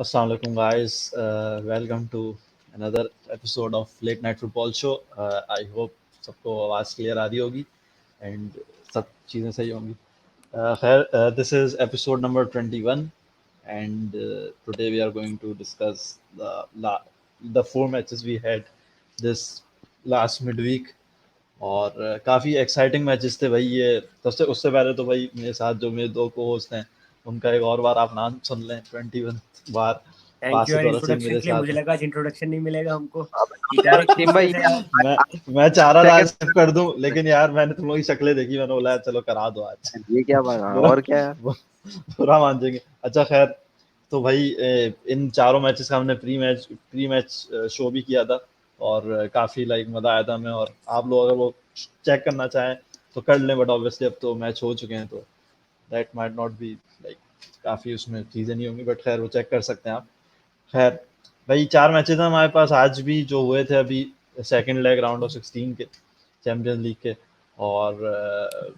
Assalamu alaikum, guys. Welcome to another episode of Late Night Football Show. I hope सबको आवाज़ clear आ रही होगी and सब चीज़ें सही होंगी. खैर, this is episode number 21 and today we are going to discuss the four matches we had this last midweek. और काफ़ी एक्साइटिंग मैचेस थे भाई. ये सबसे उससे पहले तो भाई मेरे साथ जो मेरे दो को होस्ट हैं उनका एक और बार आप नाम सुन लें. 21 बार थैंक यू बासित यार और असीम इंट्रोडक्शन मेरे के लिए. साथ मुझे हैं. लगा आज इंट्रोडक्शन नहीं मिलेगा हमको. डायरेक्ट टीम भाई मैं चाह रहा था आज सेकंड skip कर दूं, लेकिन यार मैंने तुम लोगों की शक्लें देखी, मैंने बोला यार चलो करा दो आज. ये क्या बना बुरा और क्या यार. बुरा मान जाएंगे. अच्छा खैर, तो भाई इन चारों मैचेस का हमने प्री मैच शो भी किया था और काफ़ी लाइक मज़ा आया था हमें. और आप लोग अगर वो चेक करना चाहें तो कर लें, बट ऑब्वियसली अब तो मैच हो चुके हैं तो that might not be like काफ़ी उसमें चीज़ें नहीं होंगी, बट खैर वो चेक कर सकते हैं आप. खैर भाई, 4 मैचेस हैं हमारे पास आज भी जो हुए थे अभी सेकंड लेग राउंड ऑफ 16 के चैंपियंस लीग के. और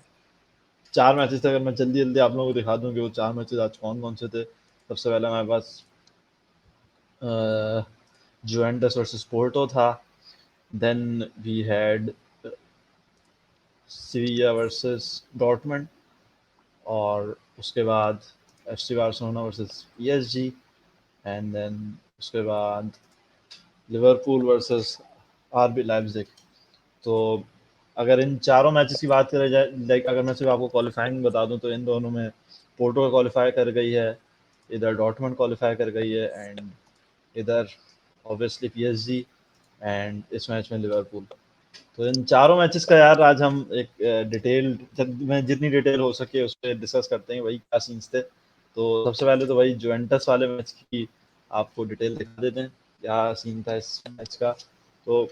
4 मैचेस थे. अगर मैं जल्दी आप लोगों को दिखा दूं कि वो 4 मैचेस आज कौन-कौन से थे. सबसे पहले हमारे पास जुवेंटस वर्सेस पोर्टो था. Then we had Sevilla versus Dortmund और उसके बाद FC Barcelona versus PSG and then उसके बाद लिवरपूल वर्सेस आरबी लाइप्जिग. तो अगर इन चारों मैचेस की बात करें जाए, लाइक अगर मैं सिर्फ आपको क्वालिफाइंग बता दूं तो इन दोनों में पोर्टो क्वालिफाई कर गई है, इधर डॉर्टमंड क्वालिफाई कर गई है एंड इधर ऑब्वियसली पीएसजी एंड इस मैच में लिवरपूल. तो इन चारों मैचेस का यार आज हम एक डिटेल में जितनी डिटेल हो सके उस पर डिस्कस करते हैं भाई क्या सीन्स थे. तो सबसे पहले तो भाई जुवेंटस वाले मैच की आपको डिटेल दिखा देते हैं क्या सीन था इस मैच का. तो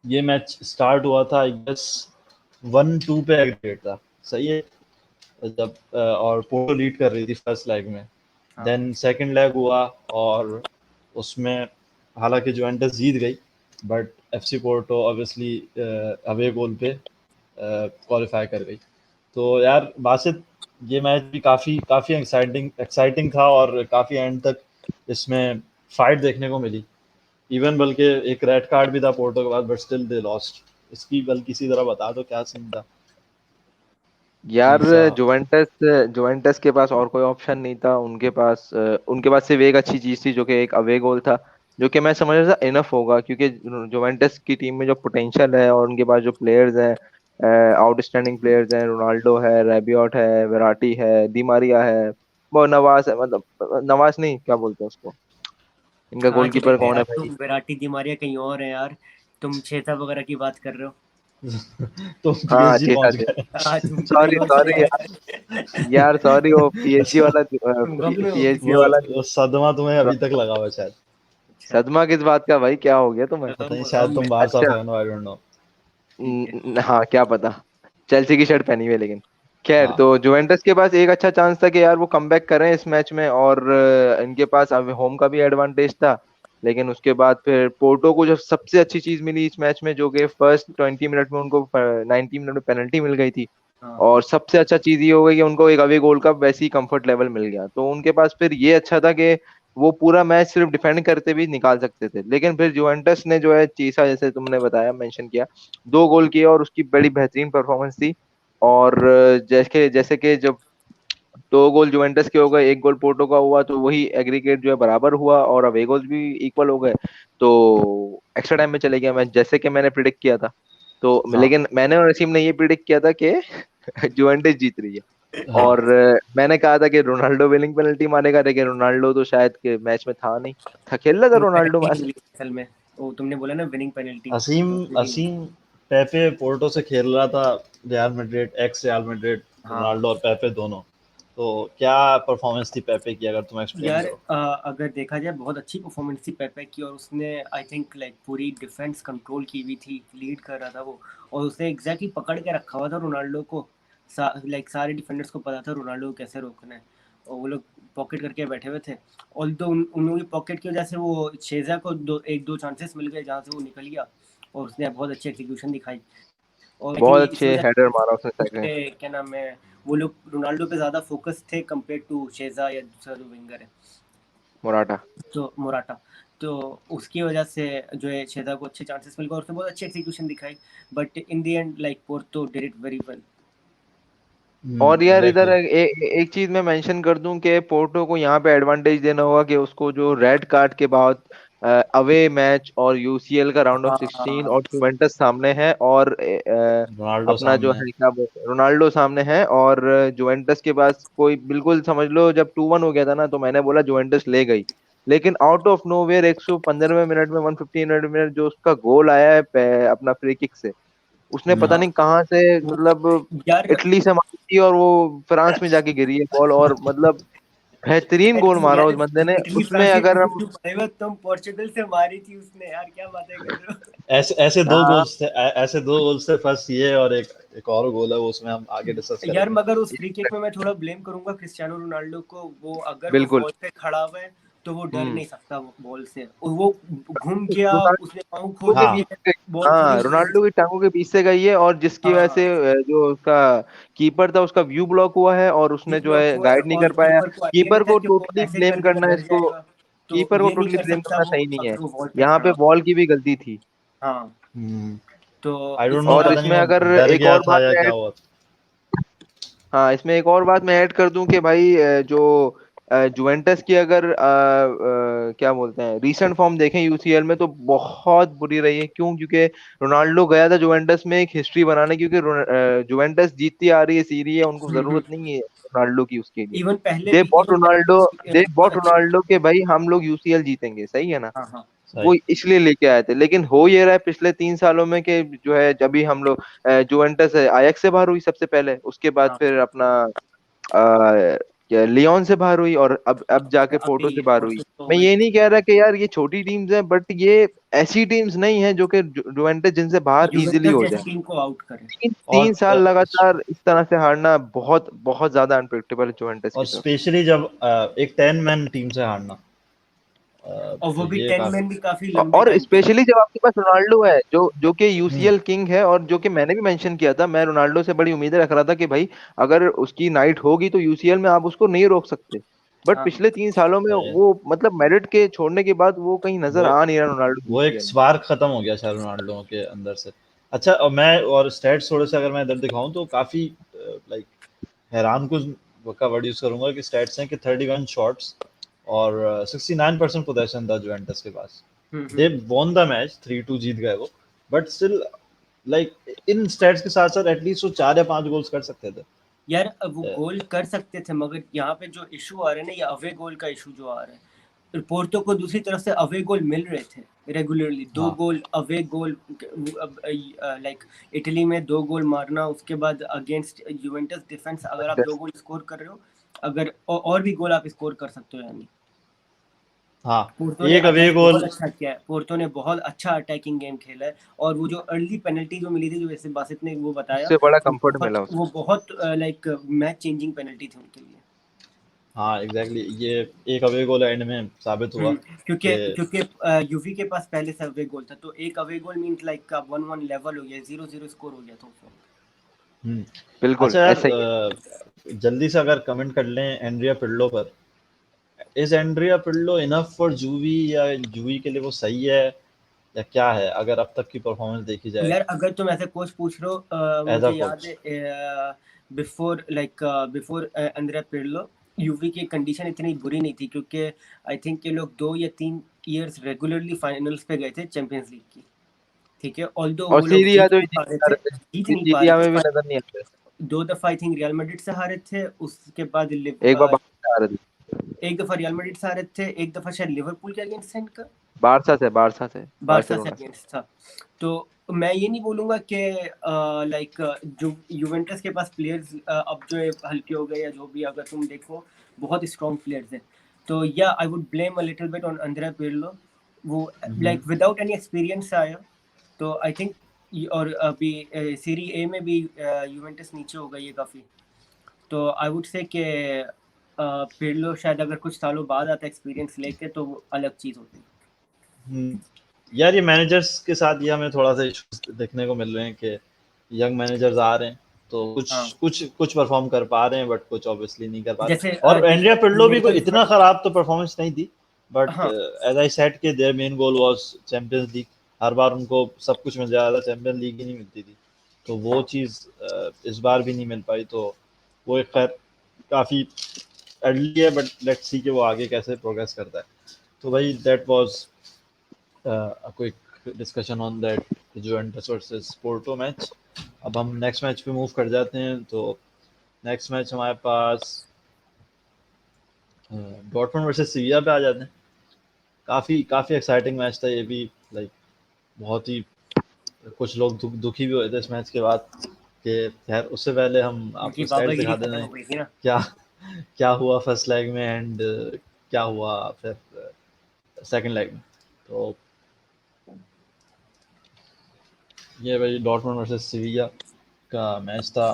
ये मैच स्टार्ट हुआ था आई गेस 1-2 पे एग्रीगेट था, सही है, जब और पोर्टो लीड कर रही थी फर्स्ट लेग में. देन सेकंड लेग हुआ और उसमें हालांकि जुवेंटस जीत गई but FC Porto obviously away goal पे क्वालिफाई कर गई. तो यार बासित, ये मैच भी काफ़ी काफ़ी एक्साइटिंग था और काफ़ी एंड तक इसमें फाइट देखने को मिली. इवन बल्कि एक रेड कार्ड भी था पोर्टो के बाद, बट स्टिल दे लॉस्ट. इसकी बल्कि किसी तरह बता दो क्या सीन था. यार तीसरा जुवेंटस के पास और कोई ऑप्शन नहीं था. उनके पास सिर्फ एक अच्छी चीज थी जो कि एक अवे गोल था, जो कि मैं समझ रहा था इनफ होगा, क्योंकि जुवेंटस की टीम में जो पोटेंशियल है और उनके पास जो प्लेयर्स हैं, आउटस्टैंडिंग प्लेयर्स हैं, रोनाल्डो है, रेबियोट है, वेराटी है, दी मारिया है, वो नवाज है, मतलब नवाज नहीं, क्या बोलते हैं उसको, इनका गोलकीपर कौन है भाई. तुम विराटी दी मारिया कहीं और है यार. तुम छेता वगैरह की बात कर रहे हो. तो हाँ पीएसजी ठीक पहुंच है. गए. तुम तो सॉरी कहीं और सॉरी चले यार. यार सॉरी, वो पीएसजी वाला तुम गम में हो. पीएसजी वो, वाला वो सदमा तुम्हें अभी तक लगा हुआ है शायद. सदमा किस बात का भाई, क्या हो गया तुम्हें. पता नहीं, शायद तुम बारसा अच्छा. फैन हो, आई डोंट नो. हाँ क्या पता. चेल्सी की शर्ट पहनी हुई है लेकिन. खैर, हाँ तो जुवेंटस के पास एक अच्छा चांस था कि यार वो कमबैक करें इस मैच में, और इनके पास अब होम का भी एडवांटेज था. लेकिन उसके बाद फिर पोर्टो को जो सबसे अच्छी चीज मिली इस मैच में, जो कि फर्स्ट 20 मिनट में उनको 90 मिनट में पेनल्टी मिल गई थी. और सबसे अच्छा चीज ये हो गई कि उनको एक अवे गोल का वैसे ही कंफर्ट लेवल मिल गया, तो उनके पास फिर ये अच्छा था कि वो पूरा मैच सिर्फ डिफेंड करते भी निकाल सकते थे. लेकिन फिर जुवेंटस ने जो है चीसा, जैसे तुमने बताया, मेंशन किया, 2 गोल किए और उसकी बड़ी बेहतरीन परफॉर्मेंस थी. और जैसे जैसे कि जब 2 गोल जुवेंटस के हो गए, 1 गोल पोर्टो का हुआ, तो वही एग्रीगेट जो है बराबर हुआ और अवे गोल्स भी इक्वल हो गए. तो एक्स्ट्रा टाइम में चले गया मैच, जैसे कि मैंने प्रिडिक्ट किया था. तो हाँ लेकिन मैंने और नसीम ने ये प्रिडिक्ट किया था कि जुवेंटस जीत रही है. हाँ. और मैंने कहा था कि रोनाल्डो विनिंग पेनल्टी मारेगा, लेकिन रोनाल्डो तो शायद के मैच में था नहीं, था खेल रहा था रोनाल्डो मैच. असल में वो तुमने बोला ना विनिंग पेनल्टी. असीम पेपे पोर्टो से खेल रहा था, real Madrid, x real Madrid, Ronaldo और पेपे दोनों. तो क्या परफॉर्मेंस थी पेपे की, अगर तुम एक्सप्लेन यार करो. अगर देखा जाए बहुत अच्छी परफॉर्मेंस थी पेपे की, और उसने आई थिंक लाइक पूरी डिफेंस कंट्रोल की हुई थी, लीड कर रहा था वो. और उसने एग्जैक्टली पकड़ के रखा हुआ था रोनाल्डो को. लाइक सारे डिफेंडर्स को पता था रोनाल्डो को कैसे रोकना है, और वो लोग पॉकेट करके बैठे हुए थे. और तो उन लोगों की पॉकेट की वजह से वो शेजा को एक दो चांसेस मिल गए जहाँ से वो निकल गया, और उसने बहुत अच्छी एग्जीक्यूशन दिखाई. और I think बहुत इस अच्छे वजह हेडर मारा उसने उस सेकंड. पे क्या नाम है, वो लोग रोनाल्डो पे ज़्यादा फोकस थे कंपेयर टू शेजा या दूसरा जो विंगर है. मोराटा। तो मोराटा, तो उसकी वजह से जो है शेदा को अच्छे चांसेस मिल गए और उसने बहुत अच्छी एक्सिक्यूशन दिखाई, but in the end like Porto did it very well. और यार इधर एग्जैक्टली। एक चीज मैं मेंशन कर दूं कि पोर्टो को यहाँ पे एडवांटेज देना होगा कि उसको जो रेड कार्ड के बाद अवे मैच और यूसीएल का राउंड ऑफ 16 हाँ और जुवेंटस सामने है और रोनाल्डो अपना जो सामने है। है क्या बोलते हैं रोनाल्डो सामने है और जुवेंटस के पास कोई बिल्कुल समझ लो जब 2-1 हो गया था ना तो मैंने बोला जुवेंटस ले गई, लेकिन आउट ऑफ नोवेयर 115वें मिनट में 115 मिनट जो उसका गोल आया है अपना फ्री किक से, उसने पता हम्म। नहीं कहाँ से वो मतलब यार इटली से मारी थी और वो फ्रांस में जाके गिरी है बॉल, और मतलब बेहतरीन गोल एग्जैक्टली मारा यार, उस बंदे ने इटली उसमें फ्रांस के अगर बीच हम। में पड़े हुए तुम पोर्चुगल से मारी थी उसने, यार क्या बातें कर रहे हो। ऐसे ऐसे दो हाँ गोल्स थे, ऐसे दो गोल्स थे, फर्स्ट ये और एक और गोल है, वो उसमें हम आगे डिस्कस यार करेंगे। मगर उस फ्री किक में मैं थोड़ा ब्लेम करूंगा क्रिस्टियानो रोनाल्डो को, वो अगर वो बिल्कुल। बॉल पे खड़ा हुआ है तो वो डर हम्म। नहीं सकता वो बॉल से, और वो घूम गया, उसने पाँव रोनाल्डो खोल के हाँ। दिए, बीच से, बॉल थोड़ी हाँ उसके। रोनाल्डो की टांगों के बीच से गई है और जिसकी वजह से हाँ, जो उसका कीपर था उसका व्यू ब्लॉक हुआ है और ये उसने जो ब्लॉक है हुआ है गाइड नहीं और कर पाया। कीपर को आइडिया नहीं कीपर था को कि वो टोटली ऐसे ब्लेम कर देगा, करना है डर इसको, जाएगा, तो कीपर को ये नहीं टोटली कर ब्लेम सकता करना वो सही नहीं है, अगर वो बॉल पे यहाँ पे खड़ा हो। बॉल की भी गलती थी। हाँ, तो आई डोंट नो, इसलिए और पता नहीं इसमें वो अगर डर एक गया और था बात या मैं क्या हुआ था। हाँ इसमें एक और बात मैं ऐड कर दूं कि भाई जो जुवेंटस की अगर क्या बोलते हैं रीसेंट फॉर्म देखें यूसीएल में तो बहुत बुरी रही है, क्यों? क्योंकि रोनाल्डो गया था जुवेंटस में एक हिस्ट्री बनाने, क्योंकि जुवेंटस जीतती आ रही है सीरी है, उनको जरूरत नहीं है रोनाल्डो की उसके लिए। इवन पहले दे भी, बॉट इवन रोनाल्डो, पहले दे बहुत बॉट अच्छे। रोनाल्डो के भाई हम लोग यूसीएल जीतेंगे, सही है ना? हाँ हाँ सही। वो इसलिए लेके आए थे, लेकिन हो ये रहा है पिछले 3 सालों में कि जो है जब भी हम लोग जुवेंटस आयक्स से बाहर हुई सबसे पहले, उसके बाद हाँ, फिर अपना लियोन से बाहर हुई और अब जाके पोर्टो से अभी बाहर हुई। पोर्टो तो मैं वही। ये नहीं कह रहा कि यार ये छोटी टीम्स हैं, बट ये ऐसी टीम्स नहीं है जो कि जुवेंटस जिनसे बाहर इजीली यूवेंटस हो जैसी जाए। टीम को आउट करे। तीन और तीन साल लगातार इस तरह से हारना बहुत बहुत ज्यादा अनप्रेडिक्टेबल है जुवेंटस और की तरफ से। स्पेशली जब एक 10 मैन टीम से हारना, और तो वो भी ये 10 काफी। मैन भी काफी लंबे और टाइम के लिए। स्पेशली जब आपके पास रोनाल्डो है जो कि हम्म। यूसीएल किंग है, और जो कि मैंने भी मेंशन किया था, मैं रोनाल्डो से बड़ी उम्मीदें रख रहा था कि भाई अगर उसकी नाइट होगी तो यूसीएल में आप उसको नहीं रोक सकते, बट हाँ हाँ, पिछले 3 सालों में सही है। वो मतलब मेरिट के छोड़ने के बाद वो कहीं नजर वो आ नहीं रहा रोनाल्डो वो एक यूसीएल में। स्पार्क खत्म हो गया शायद रोनाल्डो के अंदर से। अच्छा, और मैं और स्टैट्स थोड़े से अगर मैं इधर दिखाऊं तो काफी लाइक हैरान कुछ का वर्ड यूज करूंगा कि स्टैट्स हैं कि 31 शॉट्स और 69% पोजेशन था जुवेंटस के पास। दे हम्म। वॉन द मैच, 3-2 जीत गए वो, but still like in stats के साथ साथ एटलीस्ट वो 4 या 5 गोल्स कर सकते थे। यार अब वो अ, गोल कर सकते थे, मगर यहाँ पे जो इशू आ रहा है ना, ये अवे गोल का इशू जो आ रहा है, पोर्तो को दूसरी तरफ से अवे गोल मिल रहे थे रेगुलरली, 2 गोल अवे गोल। लाइक इटली में 2 गोल मारना, उसके बाद अगेंस्ट यूवेंटस डिफेंस अगर आप 2 गोल स्कोर कर रहे हो, अगर और भी गोल आप स्कोर कर सकते हो, यानी हाँ, पोर्तो ने एक अवे अगेंस्ट गोल। बहुत अच्छा किया है, पोर्तो ने बहुत अच्छा अटैकिंग गेम खेला है, और वो जो अर्ली पेनल्टी जो मिली थी, जो वैसे बासित ने वो बताया, उससे बड़ा वो कंफर्ट बहुत मिला उसको। वो बहुत लाइक मैच चेंजिंग पेनल्टी थी उनके लिए। हाँ एग्जैक्टली, ये एक अवे गोल एंड में साबित हुआ क्योंकि कि क्योंकि यूवी के पास पहले से अवे गोल था, तो एक अवे गोल मीन्स लाइक 1-1 लेवल हो गया, 0-0 स्कोर हो गया था उस वक्त। हम्म। बिल्कुल अच्छा यार, ऐसा ही जल्दी से अगर कमेंट कर लें एंड्रिया पिर्लो पर, is Andrea Pirlo enough for Juve, या जूवी के लिए वो सही है या क्या है, अगर अब तक की परफॉर्मेंस देखी जाए यार अगर तुम ऐसे कोच पूछ रहे हो, एज अ मुझे याद कोच। है बिफोर अंद्रे पिर्लो, यूवी की कंडीशन इतनी बुरी नहीं थी, क्योंकि आई थिंक ये लोग 2 या 3 ईयर्स रेगुलरली फाइनल्स पे गए थे चैंपियंस लीग की। ठीक है, ऑल्दो और वो लोग सीरिया तो जीत जीत रहे थे, नहीं पा सीरिया रहे में भी थे। नजर नहीं आते। 2 दफा आई थिंक रियल मैड्रिड से हारे थे, उसके बाद एक बार बाहर आ रहे थे, एक दफा रियल मैड्रिड से हारे थे, एक दफा शायद लिवरपूल के अगेंस्ट है इनका, बारसा से बारसा से बार्सिलोना से। अगेंस्ट था। तो मैं ये नहीं बोलूंगा कि लाइक जो यूवेंटस के पास प्लेयर्स अब जो है हल्के हो गए या जो भी, अगर तुम देखो बहुत स्ट्रॉन्ग प्लेयर्स हैं, तो yeah I would blame a little bit on Andrea Pirlo. वो लाइक विदाउट एनी एक्सपीरियंस आया, तो आई थिंक, और अभी सीरी ए में भी यूवेंटस नीचे हो गई है काफ़ी, तो आई वुड से कि पिर्लो शायद अगर कुछ सालों बाद आता एक्सपीरियंस लेके तो वो अलग चीज़ होती। हम्म, यार ये मैनेजर्स के साथ ये हमें थोड़ा सा इश्यूज देखने को मिल रहे हैं कि यंग मैनेजर्स आ रहे हैं तो कुछ हाँ, कुछ कुछ परफॉर्म कर पा रहे हैं, बट कुछ ऑब्वियसली नहीं कर पा जैसे रहे, और एंड्रिया पिर्लो भी कोई यूवेंटस इतना में खराब तो परफॉर्मेंस नहीं थी, बट हाँ एज आई सेड कि their main goal was Champions League. हर बार उनको सब कुछ मिल जाता था, चैंपियंस लीग ही नहीं मिलती थी, तो वो चीज़ इस बार भी नहीं मिल पाई। तो वो एक खैर काफ़ी अर्ली है, बट लेट्स सी कि वो आगे कैसे प्रोग्रेस करता है। तो भाई that was a quick discussion on that Juventus versus Porto match. अब हम नेक्स्ट मैच पे मूव कर जाते हैं। तो नेक्स्ट मैच हमारे पास डॉर्टमुंड वर्सेस सीविया पे आ जाते हैं। काफ़ी काफ़ी एक्साइटिंग मैच था ये भी, लाइक बहुत ही कुछ लोग दुखी भी हुए थे इस मैच के बाद। कि खैर उससे पहले हम उनकी आपको स्टैट्स बाबागिरी दिखा खत्म देते हो हैं गई थी ना। क्या क्या हुआ फर्स्ट लेग में एंड क्या हुआ फिर सेकंड लेग में। तो ये भाई डॉर्टमुंड वर्सेस सीविया का मैच था।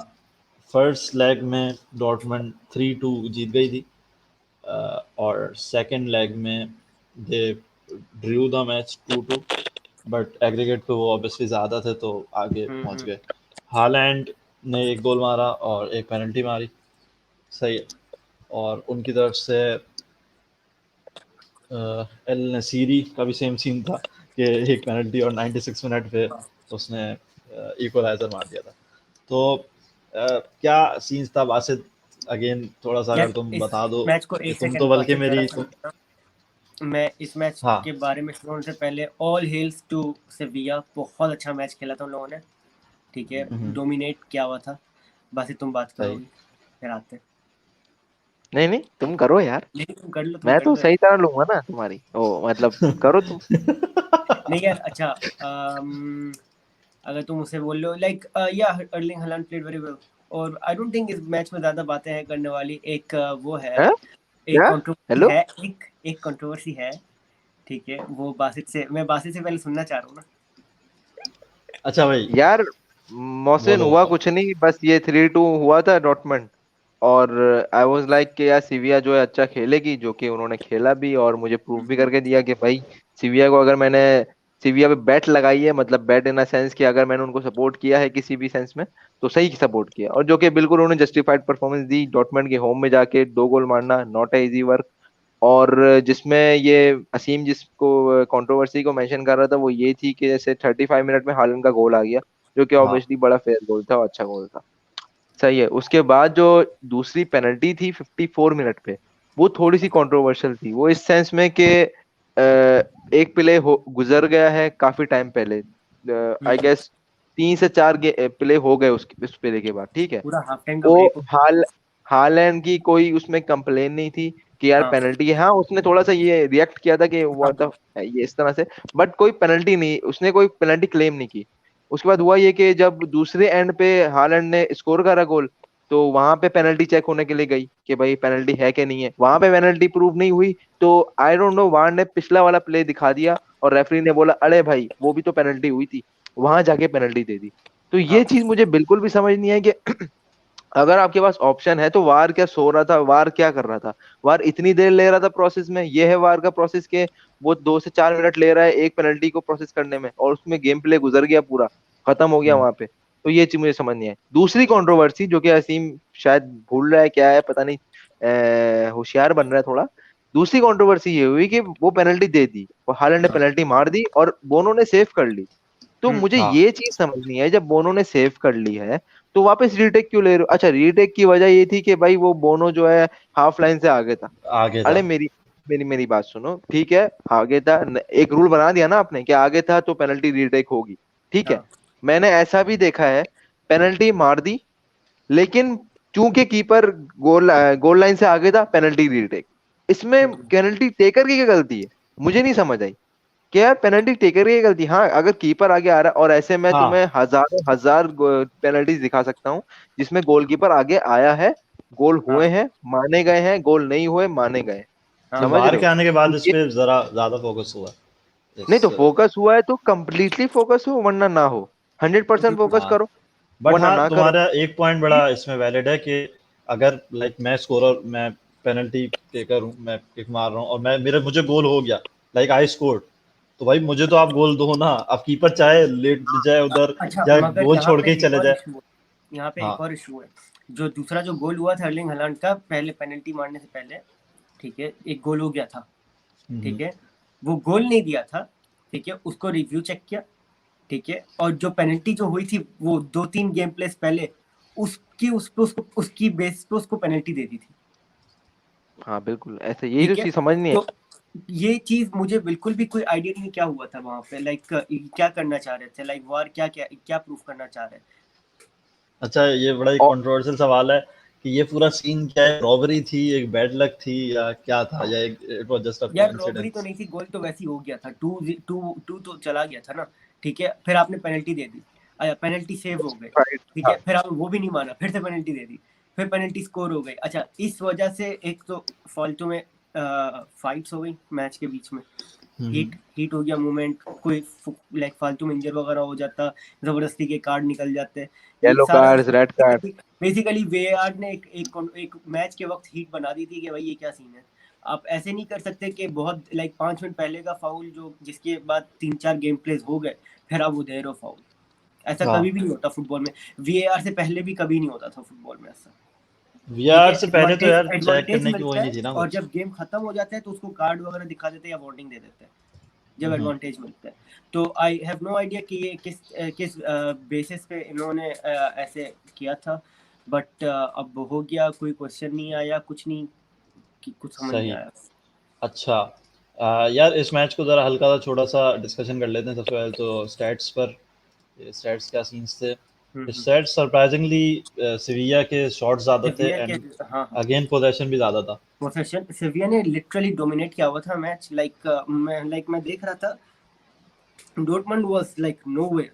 फर्स्ट लेग में डॉर्टमुंड 3-2 जीत गई थी, और सेकंड लेग में दे Drew the match 2-2, but aggregate पे वो ऑब्वियसली ज़्यादा थे तो आगे पहुंच हम्म। गए। हालैंड ने एक गोल मारा और एक पेनल्टी मारी, सही है। और उनकी तरफ से एल नसीरी का भी सेम सीन था कि एक पेनल्टी और 96 मिनट पे उसने इक्वलाइजर मार दिया था। तो क्या सीन्स था बासित, अगेन थोड़ा सा अगर यार तुम इस बता दो मैच को कि एक तुम तो सेकंड बल्कि बासित जरा मेरी सुन लेना। मैं इस मैच हाँ के बारे में शुरू होने से पहले ऑल हेल्स टू सेविया, बहुत अच्छा मैच खेला था उन लोगों ने, ठीक है, डोमिनेट किया हुआ था। बासित तुम बात सही। करोगी फिर आते हैं। नहीं नहीं, तुम करो यार, नहीं तुम मैं कर तो लो यार। सही तरह लूंगा ना तुम्हारी, ओ मतलब करो तुम। नहीं यार अच्छा, अगर तुम उसे बोल लो लाइक या Erling Haaland played very well, और आई डोंट थिंक इस मैच में ज्यादा बातें हैं करने वाली। एक वो है, हैं? एक क्या? Controversy hello? है, एक कंट्रोवर्सी है, ठीक है, वो बासित से, मैं बासित से पहले सुनना चाह रहा हूँ ना। अच्छा भाई यार मोहसिन, बोलो हुआ बताओ। कुछ नहीं, बस ये 3-2 हुआ था डॉर्टमंड। और आई वाज लाइक कि यार सीविया जो है अच्छा खेलेगी, जो कि उन्होंने खेला भी और मुझे प्रूव भी करके दिया कि भाई सीविया को अगर मैंने सीविया पे बेट लगाई है, मतलब बेट इन अ सेंस कि अगर मैंने उनको सपोर्ट किया है किसी भी सेंस में, तो सही सपोर्ट किया, और जो कि बिल्कुल उन्होंने जस्टिफाइड परफॉर्मेंस दी। डॉर्टमंड के होम में जाके 2 गोल मारना नॉट ए इजी वर्क। और जिसमें ये असीम जिसको कंट्रोवर्सी को मेंशन कर रहा था वो ये थी कि जैसे 35 मिनट में हालन का गोल आ गया, जो कि हाँ ऑब्वियसली बड़ा फेयर गोल था और अच्छा गोल था। सही है। उसके बाद जो दूसरी पेनल्टी थी 54 मिनट पे, वो थोड़ी सी कंट्रोवर्शियल थी। वो इस सेंस में कि एक प्ले हो गुजर गया है काफी टाइम पहले, आई हम्म, गेस 3 से 4 प्ले हो गए उस प्ले के बाद, ठीक है। पूरा हाफ टाइम का वो ब्रेक हो। हालैंड की कोई उसमें कंप्लेन नहीं थी कि यार हाँ पेनल्टी है। हाँ, उसने थोड़ा सा ये रिएक्ट किया था कि हाँ व्हाट द, ये इस तरह से, बट कोई पेनल्टी नहीं, उसने कोई पेनल्टी क्लेम नहीं की। उसके बाद हुआ ये कि जब दूसरे एंड पे हालैंड ने स्कोर करा गोल, तो वहां पे पेनल्टी चेक होने के लिए गई कि भाई पेनल्टी है कि नहीं है। वहां पे पेनल्टी प्रूव नहीं हुई, तो आई डोंट नो, वार ने पिछला वाला प्ले दिखा दिया और रेफरी ने बोला अरे भाई वो भी तो पेनल्टी हुई थी, वहां जाके पेनल्टी दे दी। तो हाँ ये चीज मुझे बिल्कुल भी समझ नहीं है कि अगर आपके पास ऑप्शन है तो वार क्या सो रहा था, वार क्या कर रहा था? वार इतनी देर ले रहा था प्रोसेस में, ये है वार का प्रोसेस के वो 2 से 4 मिनट ले रहा है एक पेनल्टी को प्रोसेस करने में, और उसमें गेम प्ले गुजर गया, पूरा खत्म हो गया हम्म, वहां पे। तो ये चीज मुझे समझ नहीं आई। दूसरी कंट्रोवर्सी जो कि असीम शायद भूल रहा है क्या है पता नहीं, होशियार बन रहा है थोड़ा। दूसरी कंट्रोवर्सी ये हुई कि वो पेनल्टी दे दी और हालैंड ने हाँ पेनल्टी मार दी और बोनो ने सेव कर ली। तो मुझे हाँ ये चीज समझ नहीं है, जब बोनो ने सेव कर ली है तो वापस रीटेक क्यों ले रहे हो? अच्छा, रीटेक की वजह ये थी कि भाई वो बोनो जो है हाफ लाइन से आगे था। आगे था। अरे मेरी मेरी मेरी बात सुनो, ठीक है, आगे था, एक रूल बना दिया ना आपने कि आगे था तो पेनल्टी रीटेक होगी, ठीक है। हाँ मैंने ऐसा भी देखा है, पेनल्टी मार दी, लेकिन चूंकि कीपर गोल लाइन से आगे था, पेनल्टी रीटेक। इसमें हम्म, पेनल्टी टेकर की क्या गलती है? मुझे नहीं समझ आई कि यार पेनल्टी टेकर की गलती। हाँ, अगर कीपर आगे आ रहा है, और ऐसे मैं तुम्हें हाँ हजारों हजार पेनल्टीज दिखा सकता हूँ जिसमें गोलकीपर आगे आया है, गोल हुए हाँ हैं माने गए हैं, गोल नहीं हुए माने गए हैं। नहीं, समझ वार रहे के हो? आने के तो बाद इस ये पे जरा ज्यादा फोकस हुआ नहीं, तो इस फोकस हुआ है तो कंप्लीटली फोकस हो, वरना ना हो। 100% फोकस हाँ। करो, बट वरना हाँ, ना करो। तुम्हारा एक पॉइंट बड़ा इसमें वैलिड है कि अगर लाइक मैं स्कोरर, मैं पेनल्टी टेकर हूँ, मैं किक मार रहा हूँ और मैं मेरे मुझे गोल हो गया, लाइक आई स्कोर्ड, तो भाई मुझे तो आप गोल दो ना। अब कीपर चाहे लेट जाए उधर अच्छा, या मगर गोल यहाँ छोड़ पे के ही एक चले और जाए। इशू है, यहाँ पे एक हाँ और इशू है। जो दूसरा जो गोल हुआ था अर्लिंग हालैंड का पहले पेनल्टी मारने से पहले, ठीक है, एक गोल हो गया था, ठीक है, वो गोल नहीं दिया था, ठीक है, उसको रिव्यू चेक किया, ठीक है, और जो पेनल्टी जो हुई थी वो 2-3 गेम प्लेस पहले उसकी बेस पे उसको पेनल्टी दे दी थी। हाँ बिल्कुल ऐसे, यही तो ठीक है, चीज समझनी है। तो ये चीज मुझे बिल्कुल भी कोई आइडिया नहीं क्या हुआ था वहां पे, लाइक क्या करना चाह रहे थे, लाइक वार क्या क्या क्या प्रूफ करना चाह रहे थे। अच्छा, ये बड़ा ही और कंट्रोवर्शियल सवाल है कि ये पूरा सीन क्या है, रॉबरी थी, एक बैड लक थी, या क्या था, या इट वाज जस्ट अ यार रॉबरी तो कोइंसिडेंस? नहीं थी, गोल तो वैसे ही हो गया था, टू तो चला गया था ना, ठीक है, फिर आपने पेनल्टी दे दी, पेनल्टी सेव हो गई, राइट, ठीक है, फिर आपने वो भी नहीं माना, फिर से पेनल्टी दे दी, फिर पेनल्टी स्कोर हो गई। अच्छा, इस वजह से एक तो फालतू में फाइट्स हो गई मैच के बीच में, हीट हीट हो गया मूवमेंट, कोई लाइक फालतू में इंजर वगैरह हो जाता, जबरदस्ती के कार्ड निकल जाते, ये येलो सारा card, red card. Basically VAR ने एक मैच के वक्त हीट बना दी थी कि भाई ये क्या सीन है। आप ऐसे नहीं कर सकते कि बहुत लाइक 5 मिनट पहले का फाउल जो जिसके बाद 3-4 गेम प्लेस हो गए फिर आप वो दे रहे हो फाउल। ऐसा हाँ, कभी भी नहीं होता फुटबॉल में, वीएआर से पहले भी कभी नहीं होता था फुटबॉल में ऐसा। ठीक है, वीआर से पहले तो यार चेक एडवांटेज करने की मिलता वही है, नहीं थी ना और कुछ। जब गेम खत्म हो जाता है तो उसको कार्ड वगैरह दिखा देते हैं या वार्निंग दे देते हैं जब हम्म, एडवांटेज मिलता है। तो आई हैव नो आइडिया कि ये किस बेसिस पे इन्होंने ऐसे किया था, बट अब हो गया, कोई क्वेश्चन नहीं आया, कुछ नहीं, कि कुछ समझ नहीं सही। आया। अच्छा, यार इस मैच को ज़रा हल्का सा छोटा सा डिस्कशन कर लेते हैं। सबसे पहले तो स्टैट्स पर, स्टैट्स क्या सीन्स थे। हम्म। स्टैट्स सरप्राइजिंगली सेविया के शॉट्स ज़्यादा थे सेविया के, एंड हाँ हाँ, अगेन पोजेशन भी ज़्यादा था। पोसेशन सेविया ने लिटरली डोमिनेट किया हुआ था मैच, मैं देख रहा था, डॉर्टमुंड वाज लाइक नोवेयर,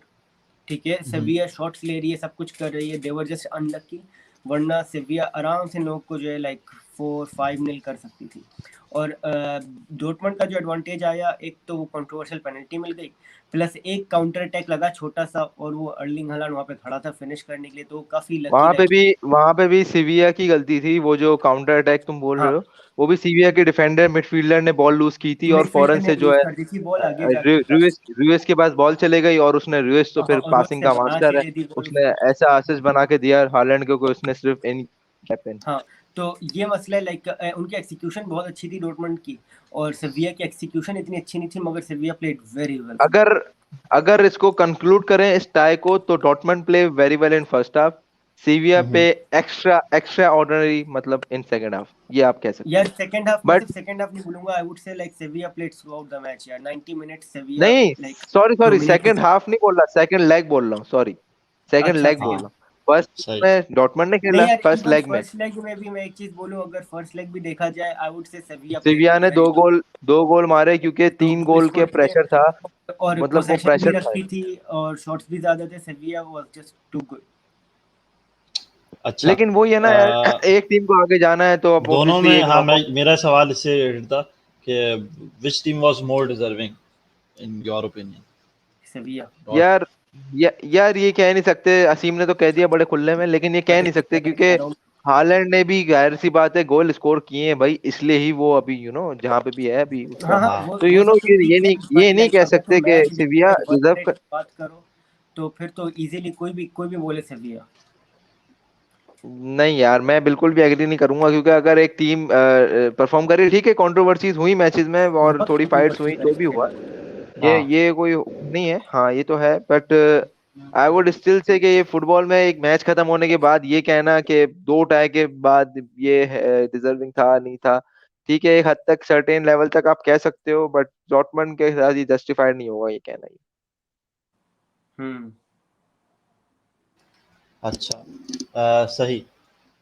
ठीक है, सेविया शॉट्स ले रही है, सब कुछ कर रही है, दे वर जस्ट अनलकी, वरना सेविया आराम से लोग को जो है लाइक 4-5 कर सकती थी। और डॉर्टमुंड का जो एडवांटेज आया, एक तो वो कंट्रोवर्शियल पेनल्टी मिल गई, प्लस एक काउंटर अटैक लगा छोटा सा, और वो अर्लिंग हालैंड वहां पे खड़ा था फिनिश करने के लिए, तो काफी लकी रही। वहां पे भी सिविया की गलती थी, वो जो काउंटर अटैक तुम बोल रहे हाँ, हो, वो भी सिविया के डिफेंडर मिडफील्डर ने बॉल लूज की थी, और मिडफील्डर फौरन ने से जो लूज है कर दी थी बॉल, आगे जाके था। रुइस के पास बॉल चले गई, और उसने रुइस तो हाँ, फिर और वो पासिंग उसने का बना के मास्टर है, दे दी बॉल उसने उसको। ऐसा असिस्ट बना के दिया हालैंड को कि उसने सिर्फ इन कैप्टन। हाँ, तो ये मसला है, लाइक उनकी एक्सिक्यूशन बहुत अच्छी थी डॉर्टमुंड की, और सेविया की एक्सिक्यूशन इतनी अच्छी नहीं थी, मगर सेविया प्लेड वेरी वेल अगर फुटबॉल। अगर इसको कंक्लूड करें इस टाई को, तो Dortmund play very well in first half, सीविया पे एक्स्ट्रा एक्स्ट्रा ऑर्डिनरी मतलब इन सेकंड हाफ, ये आप कह सकते यार हो। सेकंड हाफ, मैं बट सिर्फ सेकंड हाफ नहीं बोलूंगा, I would say like सेविया played through out the match यार, 90 मिनट्स सेविया नहीं, लाइक सॉरी सॉरी, डोमिनेट की सेकंड थी। हाफ नहीं बोल रहा, सेकंड लेग बोल रहा हूँ, सॉरी, सेकंड अच्छा लेग ठीक बोल है। रहा हूँ। फर्स्ट सही। में डॉर्टमंड ने नहीं खेला, यार, फर्स्ट इवन लेग में फर्स्ट लेग में भी मैं एक चीज बोलूं, अगर फर्स्ट लेग भी देखा जाए, आई वुड से सेविया प्लेड सिविया ने वेरी दो गोल मारे, क्योंकि दो तीन गोल गोल के स्कोर किए, प्रेशर था, और मतलब वो पोजीशन भी प्रेशर था। रखी थी, और शॉट्स भी ज्यादा थे, Sevilla was just too good. अच्छा, लेकिन वो ये ना यार, एक टीम को आगे जाना है तो अब दोनों ऑब्वियसली में, एक हाँ, मैं नॉकआउट। मेरा सवाल इससे रिलेटेड था कि which team was more deserving in your opinion? सेविया। Dot. यार यार ये कह नहीं सकते, असीम ने तो कह दिया बड़े खुले में, लेकिन ये कह नहीं सकते क्योंकि हालैंड ने भी जाहिर सी बात है गोल स्कोर किए हैं भाई, इसलिए ही वो अभी जहाँ पे भी है अभी हाँ उसका। हाँ, हाँ, वो तो वो सब तो ये ठीक है, नहीं, बट नहीं लाइक कह अगर सकते तुम कि मैच देख सिविया के वर्क डिजर्व रेट कर। की बात करो, तो फिर तो इजीली कोई भी बोले सेविया। नहीं यार, मैं बिल्कुल भी एग्री नहीं करूंगा, क्योंकि अगर एक टीम परफॉर्म करे, ठीक है, कंट्रोवर्सीज हुई मैचेस में और बहुत थोड़ी फाइट्स कंट्रोवर्सी हुई, है जो भी हुआ, सेविया। हाँ। ये कोई नहीं है, हाँ ये तो है, but I would still say कि ये फुटबॉल में एक मैच खत्म होने के बाद ये कहना कि दो टाई के बाद ये डिजर्विंग था नहीं था, ठीक है, एक हद तक सर्टेन लेवल तक आप कह सकते हो, बट डॉर्टमंड के साथ ये जस्टिफाइड नहीं होगा ये कहना ही। हम्म। अच्छा, सही।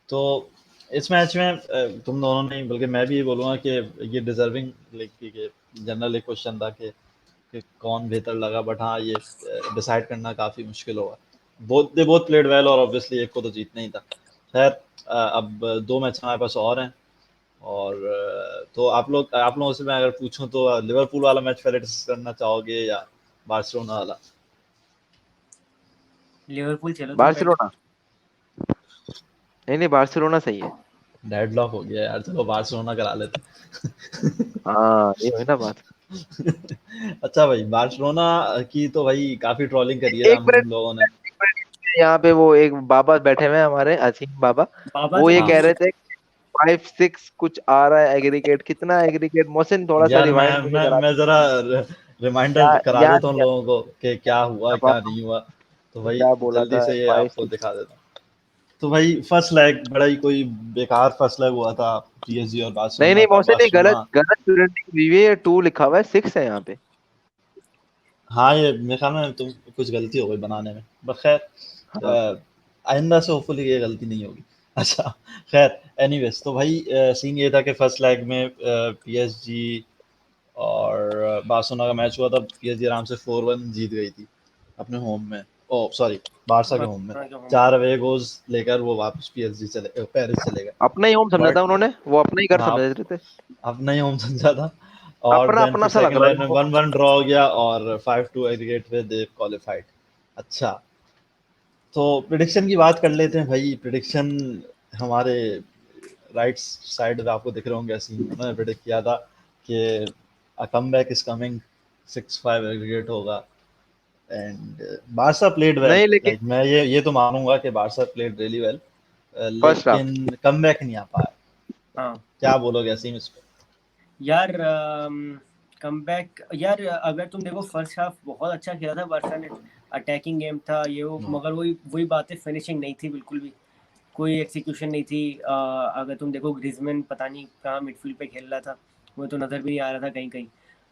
तो इस मैच में तुम दोनों ने, बल्कि मैं भी ये बोलूँगा कि ये डिजर्विंग, लाइक कि जनरल एक क्वेश्चन था कि कौन बेहतर लगा, बट हाँ, ये डिसाइड करना काफ़ी मुश्किल होगा। दे बोथ प्लेड वेल, और ऑब्वियसली एक को तो जीतना ही था। खैर, अब दो मैच हमारे पास और हैं, और तो आप लोगों से मैं अगर पूछूं तो लिवरपूल वाला मैच पहले डिस्कस करना चाहोगे या बार्सिलोना वाला? लिवरपूल चलो तुम पहले। बार्सिलोना, नहीं नहीं, बार्सिलोना सही है। डेडलॉक हो गया यार, चलो बार्सिलोना करा लेते। हाँ ये हुई ना बात। अच्छा भाई, बार्सिलोना की तो भाई काफी ट्रोलिंग करी है एक हम मिनट, लोगों ने। यहाँ पे वो एक बाबा बैठे हुए हैं हमारे, असीम बाबा, बाबा वो तो ये हाँ, कह नहीं रहे है। थे 5-6 कुछ आ रहा है एग्रीगेट, कितना एग्रीगेट मोहसिन थोड़ा सा यार रिवाइंड मुझे करा मैं जरा रिमाइंडर करा याद देता हूँ क्या लोगों को कि क्या हुआ अब क्या आप नहीं हुआ, तो भाई क्या बोला जल्दी था से ये 5 आपको दिखा देता हूँ। तो भाई फर्स्ट लेग बड़ा ही कोई बेकार फर्स्ट लेग हुआ था पीएसजी और नहीं बार्सिलोना नहीं का। मोहसिन, ये गलत बार्सिलोना, गलत प्रिंटिंग हुई है, 2 लिखा हुआ है, 6 है यहाँ पे। हाँ ये मेरे ख्याल में तुम कुछ गलती हो गई बनाने में, बट खैर हाँ आइंदा से होपफुली ये गलती नहीं होगी। अच्छा खैर एनीवेज, तो भाई सीन ये था कि फर्स्ट लेग में पीएसजी और बार्सिलोना का मैच हुआ था। पीएसजी आराम से 4-1 जीत गई थी अपने होम में, ओ सॉरी बारसा के होम में। बार्सिलोना के होम में। 4 अवे गोल्स लेकर वो वापस पीएसजी चले पेरिस चले गए। अपना ही होम समझा था बट उन्होंने, वो अपना ही घर हाँ, समझ रहे थे। अपना ही होम समझा था। और अपना देन अपना फिर सा लग सेकंड रहा लेग था में वो। 1-1 ड्रॉ हो गया और 5-2 एग्रीगेट पे दे क्वालिफाइड। अच्छा, तो प्रिडिक्शन की बात कर लेते हैं भाई। प्रिडिक्शन हमारे राइट साइड पे आपको दिख रहे होंगे ऐसे ही। उन्होंने प्रिडिक्ट किया था कि a comeback is coming, 6-5 aggregate होगा। एंड बारसा प्लेड वेल, नहीं लेकिन लाइक मैं ये तो मानूंगा कि Barça played really well, first half लेकिन कमबैक नहीं आ पाया। हाँ क्या बोलोगे असीम इस पे? यार, कमबैक यार, अगर तुम देखो फर्स्ट हाफ बहुत अच्छा खेला था बार्सा ने, अटैकिंग गेम था ये वो, मगर वही वही बातें, फिनिशिंग नहीं थी बिल्कुल भी, कोई एक्सिक्यूशन नहीं थी। अगर तुम देखो ग्रिजमैन पता नहीं कहाँ मिडफील्ड पे खेल रहा था, वो तो नज़र भी नहीं आ रहा था कहीं कहीं।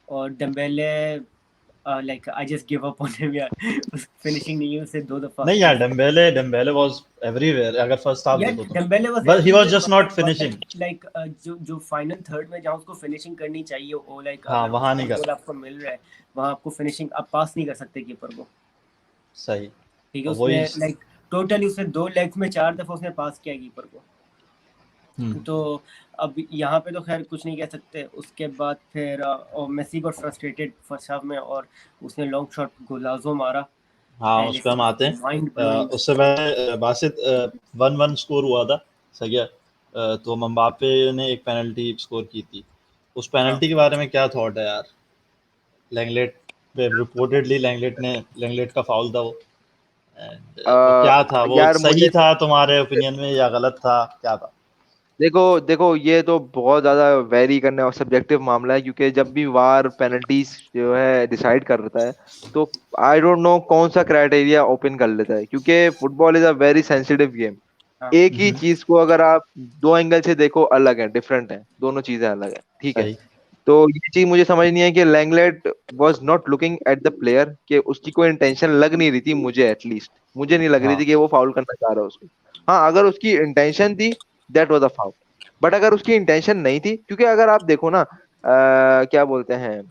और Dembélé, like I just give up on him यार। उस फिनिशिंग नहीं है उससे 2 दफा नहीं यार, मिस। डेम्बेले वाज एवरीवेयर अगर फर्स्ट हाफ यार देखो तो, Dembélé was but he was everywhere, just not finishing. Like जो जो फाइनल थर्ड में जहाँ उसको फिनिशिंग करनी चाहिए, वो लाइक हाँ अगर वहाँ नहीं ओपन कर गोल आपको मिल रहा है, वहाँ आपको फिनिशिंग आप पास नहीं कर सकते कीपर को। सही। ठीक है, और उसने वही लाइक टोटली उसने 2 लेग्स में 4 दफा उसने पास किया कीपर को। हम्म, तो अब यहाँ पे तो खैर कुछ नहीं कह सकते। उसके बाद फिर और Messi got frustrated first half में, और उसने लॉन्ग शॉट गोलाजो मारा, हाँ एंड उस पर हम इट्स आते हैं। Mind blowing. उससे पहले बासित 1-1 स्कोर हुआ था, सही है। तो मम्बापे ने एक पेनल्टी स्कोर की थी। उस हाँ पेनल्टी के बारे में क्या थॉट है यार? लैंगलेट पे रिपोर्टेडली लैंगलेट का फाउल था वो। एंड वो क्या था, वो यार सही मुझे था तुम्हारे ओपिनियन में या गलत था, क्या था? देखो देखो, ये तो बहुत ज्यादा वेरी करने और सब्जेक्टिव मामला है, क्योंकि जब भी वार पेनल्टीज जो है डिसाइड करता है, तो आई डोंट नो कौन सा क्राइटेरिया ओपन कर लेता है, क्योंकि football is a very sensitive game. हाँ एक ही हम्म, चीज को अगर आप 2 एंगल से देखो, अलग है, डिफरेंट है, दोनों चीजें अलग है, ठीक है। सही। तो ये चीज मुझे समझ नहीं है कि Langlet was not looking at the player, कि उसकी कोई इंटेंशन लग नहीं रही थी, मुझे एटलीस्ट मुझे नहीं लग रही हाँ थी कि वो फाउल करना चाह रहा है उसको। हाँ, अगर उसकी इंटेंशन थी, that was a foul. But अगर उसकी इंटेंशन नहीं थी, क्योंकि अगर आप देखो ना, क्या बोलते हैं,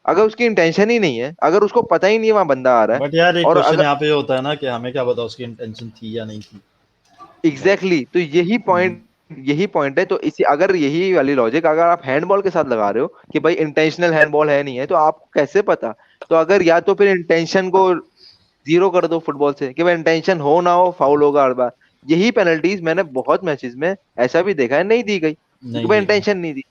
अगर उसकी इंटेंशन ही नहीं है, अगर उसको पता ही नहीं है वहां बंदा आ रहा है, बट यार एक और क्वेश्चन अगर यहाँ पे ये होता है ना कि हमें क्या पता उसकी इंटेंशन थी या नहीं थी। लाइक एग्जैक्टली तो यही पॉइंट है। तो इसी अगर यही वाली लॉजिक अगर आप हैंडबॉल के साथ लगा रहे हो कि भाई इंटेंशनल हैंडबॉल है नहीं है, तो आपको कैसे पता? तो अगर या तो फिर इंटेंशन को जीरो कर दो फुटबॉल से, कि भाई इंटेंशन हो ना हो फाउल होगा हर बार। यही पेनल्टीज मैंने बहुत मैचेस में ऐसा भी देखा है, नहीं दी गई क्योंकि नहीं भाई दी गई। इंटेंशन नहीं दी।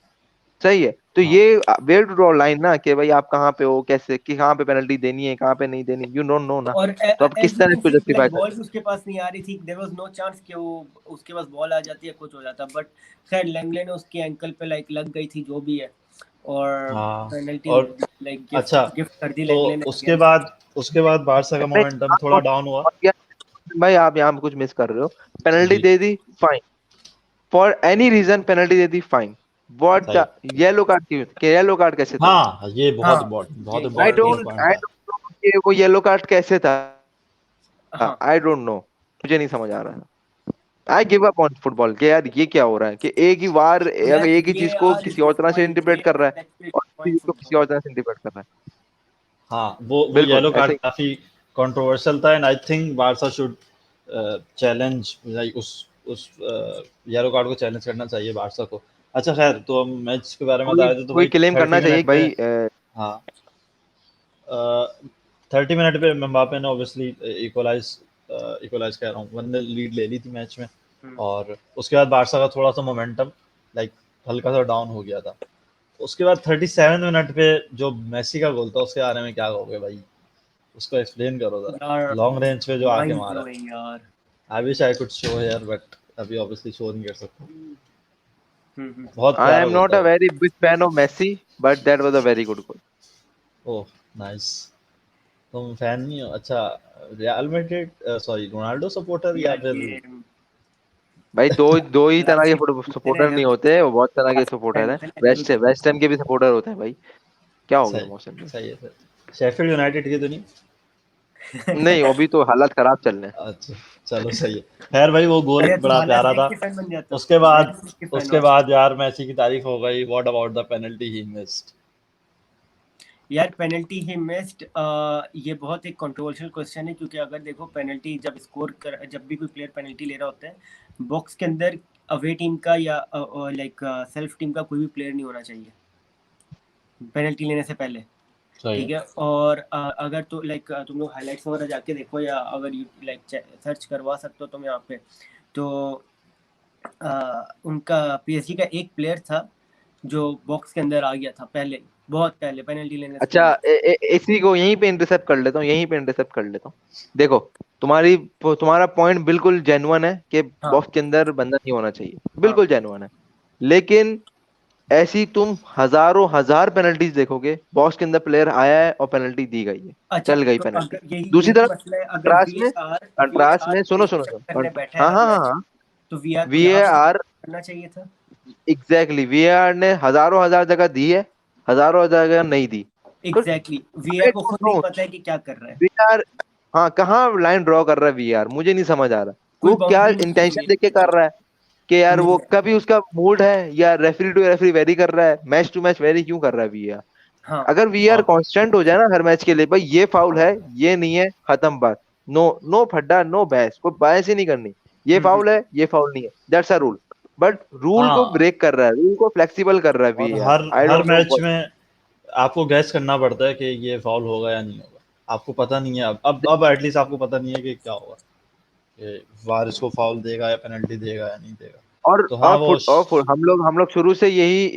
सही है, तो हाँ ये वेयर टू ड्रॉ लाइन ना, कि भाई आप कहाँ पे हो, कैसे, कि कहाँ पे पेनल्टी देनी है, कहाँ पे नहीं देनी, यू डोंट नो ना। और तो आप एज किस यू तरह कैन इसको सी, जस्टिफाई लाइक कर? बॉल भी उसके पास नहीं आ रही थी, देयर वाज नो चांस कि वो उसके पास बॉल आ जाती है, कुछ हो जाता। बट खैर लैंगले ने उसके एंकल पे लाइक लग गई थी जो भी है, और हाँ। पेनल्टी और लाइक अच्छा, गिफ्ट गिफ्ट कर दी तो लैंगले ने अगेंस्ट। उसके बाद बारसा का नहीं, मोमेंटम थोड़ा आप डाउन हुआ। भाई आप यहाँ पे कुछ मिस कर रहे हो। पेनल्टी जी दे दी, fine, for any reason penalty दे दी, फाइन। व्हाट सही। द येलो कार्ड की, येलो कार्ड कैसे था? हाँ ये हाँ, बहुत ये I important don't point I था। डोंट नो कि वो येलो कार्ड कैसे था। हाँ आई डोंट नो, मुझे नहीं समझ आ रहा। I give up on football के यार, ये क्या हो रहा है कि एक ही वार अगर यार, एक ही चीज को VAR इज किसी और तरह से डिफाइंड, इंटरप्रेट कर रहा है, दैट्स और दूसरी डिफाइंड चीज को किसी फुटबॉल। और तरह से इंटरप्रेट कर रहा है। हाँ वो बिल्कुल येलो ऐसे कार्ड ही। काफी कंट्रोवर्शियल था। And I think Barça should challenge, like उस येलो कार्ड को चैलेंज करना चाहिए बारसा को। अच्छा खैर, तो हम मैच के बारे में बता कोई रहे थे। तो कोई भाई क्लेम करना 30 चाहिए मिनट कि पे, भाई हाँ 30 मिनट पे एम्बापे ने ऑब्वियसली इक्वलाइज कह रहा हूँ, 1-0 लीड ले ली थी मैच में। और उसके बाद बारसा का थोड़ा सा मोमेंटम लाइक हल्का सा डाउन हो गया था। उसके बाद 37 मिनट पे जो मेसी का गोल था, उसके बारे में क्या कहोगे भाई? उसको एक्सप्लेन करो जरा, यार लॉन्ग रेंज पे जो आके माइंड मारा है। ब्लोइंग यार। I wish I could show here, but अभी ऑब्वियसली शो नहीं कर सकता। बहुत I प्यारा am गोल not था a वो। very big fan of Messi, but that was a very good goal. Oh nice. तुम फैन नहीं हो? अच्छा, real Madrid sorry Ronaldo supporter या यार फिर? ये भाई दो ही तरह के सपोर्टर रहेगा नहीं होते, वो बहुत तरह के सपोर्टर है। होता है ना, वेस्ट हैम के भी सपोर्टर होते हैं भाई। क्या हो गया सही, मौसम में? सही है सर। शेफील्ड यूनाइटेड के तो नहीं? नहीं, अभी तो हालात खराब चल रहे हैं। अच्छा, चलो सही है। खैर भाई वो गोल अरे तो बड़ा हालत प्यारा देख था। के फैन बन जाता, उसके मैं बाद भी उसके फैन उसके हूँ बाद आजकल। यार मेसी की तारीफ हो गई, what about the penalty he missed? यार पेनल्टी ही मिस्ड, ये बहुत एक कंट्रोवर्शियल क्वेश्चन है, क्योंकि अगर देखो पेनल्टी जब भी कोई प्लेयर पेनल्टी ले रहा होता है बॉक्स के अंदर, अवे टीम का या लाइक सेल्फ टीम का कोई भी प्लेयर नहीं होना चाहिए पेनल्टी लेने से पहले। सही ठीक है। है, और अगर तो लाइक तुम लोग हाइलाइट्स वगैरह जाके देखो, या अगर यू लाइक सर्च करवा सकते हो तुम यहाँ पे, तो उनका पीएसजी का एक प्लेयर था जो बॉक्स के अंदर आ गया था पहले, बहुत पहले पेनल्टी लेने से अच्छा, पहले। इसी को यहीं पे इंटरसेप्ट कर लेता हूँ, यहीं पे इंटरसेप्ट कर लेता हूँ। देखो, तुम्हारा पॉइंट बिल्कुल जेन्युइन है कि हाँ बॉक्स के अंदर बंदा नहीं होना चाहिए, हाँ। बिल्कुल जेन्युइन है। लेकिन ऐसी तुम हजारों हजार पेनल्टीज देखोगे, बॉक्स के अंदर प्लेयर आया है और पेनल्टी दी गई है, अच्छा चल गई तो पेनल्टी। अगर यही दूसरी यही तरफ मसला है, अगर कंट्रास्ट में सुनो सुनो चेक सुनो करने बैठा है हाँ हर हाँ हाँ मैच, हाँ। तो वीआर को यहाँ पे वीएआर, करना चाहिए था। एग्जैक्टली, वीएआर ने हजारों हजार जगह दी है, हजारों हजार जगह नहीं दी। एग्जैक्टली, वीआर आई को डोंट खुद नहीं नो पता है कि क्या कर रहा है, वीआर। हाँ, कहाँ लाइन ड्रॉ कर रहा है वीआर, मुझे नहीं समझ आ रहा। कोई वो क्या बाउंड्री नहीं दी हुई इंटेंशन देख के कर रहा है कि है, यार नहीं वो है। कभी उसका मूड है, या रेफरी टू रेफरी वेरी कर रहा है, मैच टू मैच वेरी क्यों कर रहा है वीआर? हाँ अगर वीआर और कांस्टेंट हो जाए ना हर मैच के लिए, भाई ये फाउल है, ये नहीं है, खत्म बात। नो नो फड्डा, नो बहस, कोई बहस ही नहीं करनी। ये हम्म, फाउल है, ये फाउल नहीं है, that's a rule. But rule को हाँ, ब्रेक कर रहा है, रूल को फ्लेक्सिबल कर रहा है और VR. Her I her don't know. Match में आपको गैस करना पड़ता है कि ये फाउल होगा या नहीं होगा। आपको पता नहीं है, अब एटलीस्ट आपको पता नहीं है कि क्या होगा, कि वार इसको फाउल देगा या पेनल्टी देगा या नहीं देगा। और तो हाँ वो हम लोग शुरू से यही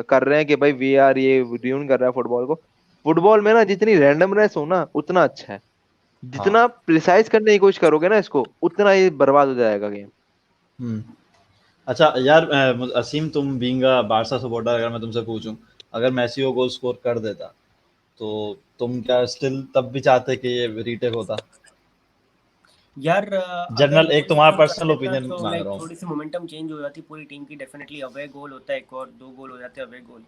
कर रहे हैं कि भाई वीआर ये ड्यून कर रहा है फुटबॉल को। फुटबॉल में ना जितनी रैंडमनेस हो ना उतना अच्छा है। हाँ। जितना प्रिसाइज करने की कोशिश करोगे ना इसको, उतना ही बर्बाद हो जाएगा गेम। हम्म। अच्छा यार, असीम तुम बीइंग अ बारसा सपोर्टर, अगर मैं तुमसे पूछूं, अगर मेसी वो गोल स्कोर कर देता, तो तुम क्या स्टिल तब भी चाहते कि ये रीटेक होता? यार अगर जनरल एक गोल तुम्हारा स्कोर कर पर्सनल देता ओपिनियन तो मांग लाइक रहा हूँ। थोड़ी सी मोमेंटम चेंज हो जाती पूरी टीम की, डेफिनेटली अवे गोल होता है एक और दो गोल हो जाते अवे गोल।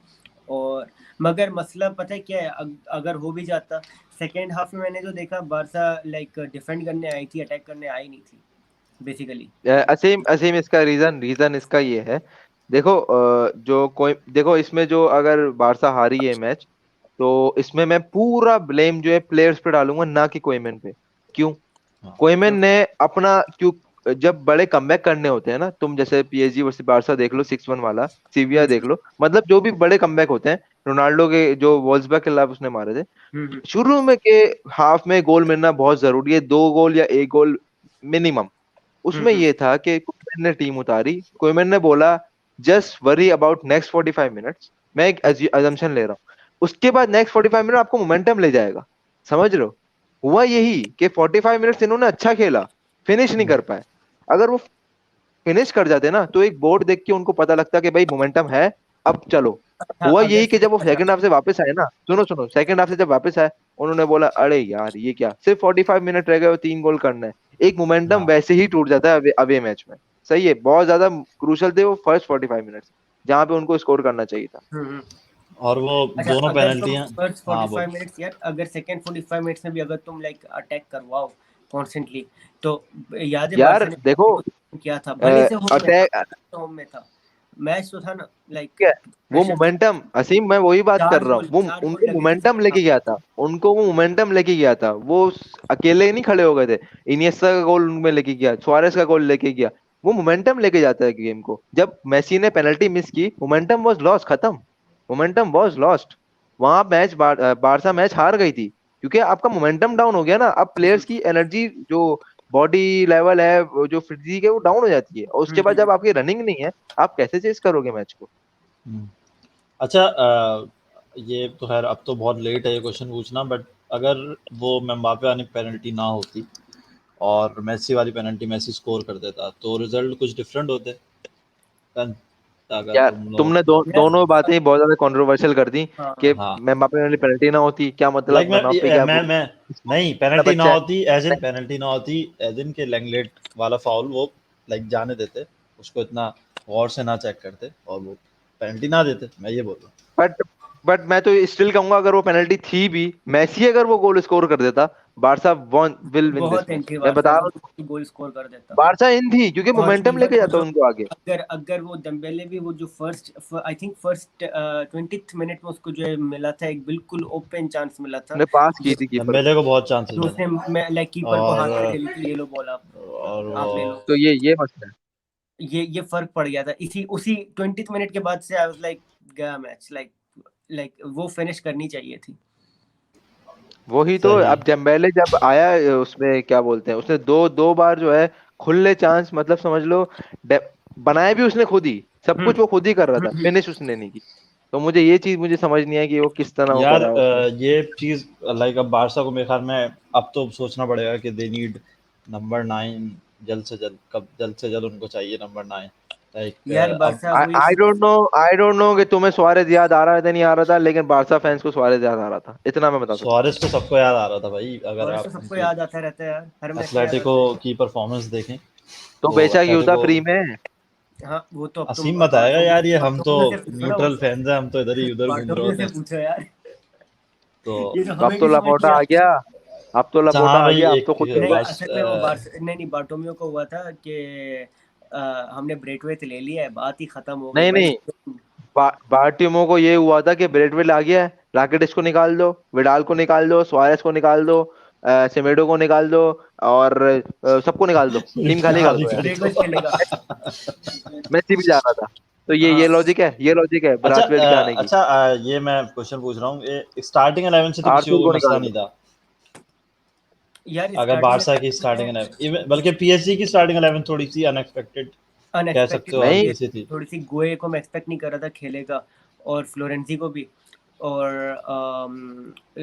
और मगर मसला पता है क्या है, अगर हो भी जाता, सेकेंड हाफ में मैंने जो देखा बारसा लाइक डिफेंड करने आई थी, अटैक करने आई नहीं थी बेसिकली। असीम असीम, इसका रीजन रीजन इसका ये है। देखो, जो कोई देखो इसमें जो अगर बारसा हारी है मैच, तो इसमें मैं पूरा ब्लेम जो है प्लेयर्स पे डालूंगा, ना कि कोएमन पे। क्यों? हाँ। कोएमन क्यों? ने अपना क्यों, जब बड़े कमबैक करने होते हैं ना, तुम जैसे पीएसजी वर्सेस बारसा देख लो, 6-1 वाला, सीविया हम्म देख लो, मतलब जो भी बड़े कमबैक होते हैं, रोनाल्डो के जो वॉल्सबर्ग के खिलाफ उसने मारे थे, हम्म शुरू में के हाफ में गोल मिलना बहुत जरूरी है, 2 गोल या 1 गोल मिनिमम। उसमें हम्म ये था कि कोएमन ने टीम उतारी, कोएमन ने बोला just worry about next 45 minutes. मैं एक अजम्पशन ले रहा हूँ, उसके बाद नेक्स्ट 45 मिनट आपको मोमेंटम ले जाएगा। समझ रहे हो? हुआ यही कि 45 मिनट्स इन्होंने अच्छा खेला, फिनिश नहीं हम्म। कर पाए। अगर वो फिनिश कर जाते ना, तो एक बोर्ड देख के उनको पता लगता कि भाई मोमेंटम है, अब चलो। हाँ हुआ अगर यही कि फिर जब वो सेकंड हाफ से वापस आए ना, सुनो सुनो, सेकंड हाफ से जब वापस आए, उन्होंने बोला अरे यार ये क्या, सिर्फ 45 मिनट रह गए और 3 गोल करना है। एक मोमेंटम हाँ। वैसे ही टूट जाता है अवे मैच में। सही है, बहुत ज्यादा क्रूशल थे वो फर्स्ट 45 मिनट्स, जहां पे उनको स्कोर करना चाहिए था। हम्म। और वो अच्छा दोनों अगर तुम पेनल्टियां। फर्स्ट हाँ 45 बोल। मिनट्स यार, अगर सेकेंड 45 मिनट्स में भी अगर तुम लाइक अटैक करवाओ कॉन्स्टेंटली, तो याद है यार बारसा ने देखो, किया था, भले से होम में था, अटैक, तो होम में था, मैच तो था ना लाइक है वो प्रेशर था। मोमेंटम, असीम मैं वही बात कर रहा हूँ, वो चार गोल उनको लगे थे मोमेंटम सेकंड लेके हाफ गया था, उनको वो मोमेंटम लेके गया था, वो अकेले नहीं खड़े हो गए थे। इनिएस्टा का गोल उनमें लेके गया, सुआरेस का गोल लेके गया। वो मोमेंटम लेके जाता है गेम को। जब मेसी ने पेनल्टी मिस की, मोमेंटम वाज लॉस्ट, खत्म, मोमेंटम वाज लॉस्ट। वहां बारसा मैच हार गई थी, क्योंकि आपका मोमेंटम डाउन हो गया ना। अब प्लेयर्स की एनर्जी, जो बॉडी लेवल है, वो जो फिजिक है, वो डाउन हो जाती है, और उसके बाद हम्म। जब आपकी रनिंग नहीं है, आप कैसे चेस करोगे मैच को? हम्म। अच्छा, ये तो खैर अब तो बहुत लेट है ये क्वेश्चन पूछना, बट अगर वो एम्बापे वाली पेनल्टी ना होती और मेसी वाली पेनल्टी मेसी स्कोर कर देता, तो रिजल्ट कुछ डिफरेंट होते? अगर यार तुम लोग तुमने यार दोनों बातें ही बहुत ज्यादा कंट्रोवर्शियल कर दी हाँ कि हाँ एम्बापे वाली पेनल्टी ना होती, क्या लाइक मतलब एम्बापे क्या वो मैं नहीं छोटा पेनल्टी ना बच्चा होती एज इन है। पेनल्टी ना होती एज इन के लेंगलेट वाला फाउल वो लाइक जाने देते उसको इतना गौर से ना चेक करते और वो पेनल्टी ना देते मैं ये बोल रहा हूँ बट बट मैं तो स्टिल कहूंगा अगर वो पेनल्टी थी भी, मेसी अगर वो गोल स्कोर कर देता, बारसा विल विन दिस बहुत मैच, एंटी मैं बारसा बता है, रहा हूँ। वो गोल स्कोर कर देता। बारसा इन थी क्योंकि और मोमेंटम इवन लेके वो जाता जो उनको आगे। अगर अगर वो दम्बेले भी वो जो first I think first 20th minute में उसको जो है मिला था एक बिल्कुल ओपन चांस मिला था उसने पास की जो थी कीपर को। दम्बेले को बहुत चांसेस जो मिले उसने लाइक कीपर को हाथ में और दे दी थी, ये लो बॉल और आप ले वो लो। तो ये मसला है। ये फर्क पड़ गया था इसी उसी 20th मिनट के बाद से आई वाज लाइक गया मैच लाइक वो फिनिश करनी चाहिए थी। वही तो, सही अब डेम्बेले जब आया उसमें क्या बोलते हैं, उसने दो दो बार जो है खुले चांस, मतलब समझ लो डे- बनाया भी उसने खुद ही, सब कुछ वो खुद ही कर रहा था, हम्म। फिनिश उसने नहीं की। तो मुझे ये चीज मुझे समझ नहीं आई कि वो किस तरह वो यार करा उसने। ये चीज लाइक अब बारसा को मेरे ख्याल में अब तो सोचना पड़ेगा कि दे नीड नंबर 9 जल्द से जल्द कब जल्द से जल्द उनको चाहिए नंबर 9 लाइक यार अब बारसा वही आई डोंट नो कि तुम्हें सुआरेज याद आ रहा है या नहीं आ रहा था, लेकिन बारसा फैंस को सुआरेज याद आ रहा था, इतना मैं बता सकता सुआरेस तो सबको याद आ रहा था भाई अगर और तो आप सबको उनकी याद आता रहता है यार, हर मैच में याद एथलेटिको आता है। की परफॉर्मेंस देखें हूँ। तो तो बेचा क्यों था एथलेटिको फ्री में। हाँ वो तो अब तुम असीम बताएगा यार ये हम तो बार्टोमियो से पूछो ना वो न्यूट्रल फैंस हैं हम तो इधर ही उधर घूम रहे बार्टोमियो होते से हैं पूछो यार, तो ये तो तो अब हमें तो भी समझ लपोटा नहीं आ आता। गया, अब तो अच्छा हाँ लपोटा आ भाई गया, अब एक तो खुद नहीं बात असल में वो नहीं बार्टोमियो को हुआ था कि हमने ब्रेटवेट ले लिया है, बात ही खत्म हो गई नहीं भाई। नहीं, बाहर टीमों को ये हुआ था कि ब्रेडवेल आ गया है, राकिटिच को निकाल दो, विडाल को निकाल दो, सुआरेस को निकाल दो, सेमेडो को निकाल दो, और सबको निकाल दो, टीम खाली कर खाली दो यार। कर ब्रेटवेट खेलेगा। मेसी भी जा रहा था। तो ये हाँ लॉजिक है, ये लॉजिक है अच्छा ब्राथवेट के आने की। ये मैं क्वेश्चन पूछ रहा हूँ ये स्टार्टिंग 11 से तो किसी को आर्थर कोई को मसला निकाल नहीं दो। था यार अगर स्टार्टिंग बारसा की स्टार्टिंग 11 बल्कि पीएसजी की स्टार्टिंग 11 थोड़ी सी अनएक्सपेक्टेड कह सकते अनएक्सपेक्टेड हो थी नहीं, हल्की PS, सी थी थोड़ी सी गोए को मैं एक्सपेक्ट नहीं कर रहा था खेलेगा, और फ्लोरेंसी को भी। और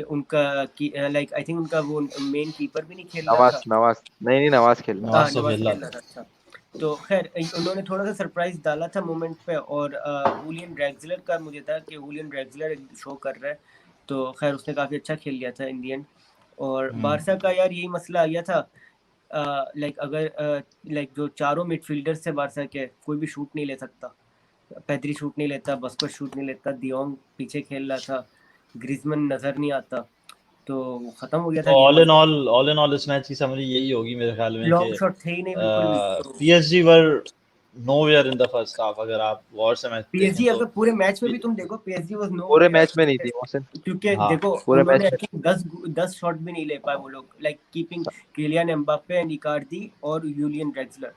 उनका लाइक आई थिंक उनका वो मेन कीपर भी नहीं खेल रहा था। नवाज नहीं नहीं, नवाज खेल रहा नवाज तो नवाज खेल रहा खेल रहा था था, अच्छा। तो खैर उन्होंने थोड़ा सा सरप्राइज डाला था मोमेंट पे, और हुलियन ड्रैक्सलर का मुझे था कि हुलियन ड्रैक्सलर शो कर रहा है, तो खैर उसने काफ़ी अच्छा खेल लिया था इन दी एंड। और बारसा का यार यही मसला आ गया था, लाइक अगर लाइक जो चारों मिडफील्डर से बारसा के कोई भी शूट नहीं ले सकता, पेद्री शूट नहीं लेता, बस्को शूट नहीं लेता, डियोंग पीछे खेल रहा था, ग्रिजमन नज़र नहीं आता, तो ख़त्म हो गया तो था गेम। ऑल इन ऑल इस मैच की समरी यही होगी मेरे ख्याल में कि लॉन्ग शॉट थे ही नहीं बिल्कुल भी, तो PSG were nowhere in the first half अगर आप गौर से मैच देखें पीएसजी तो अगर पूरे मैच में भी तुम देखो पीएसजी वाज नो पूरे मैच में नहीं वेयर, थी मोहसिन, क्योंकि हाँ देखो पूरे उन्होंने मैच आई में। थिंक 10 शॉट भी नहीं ले पाए वो लोग, like keeping Kylian Mbappe and Icardi और यूलियन ड्रेक्सलर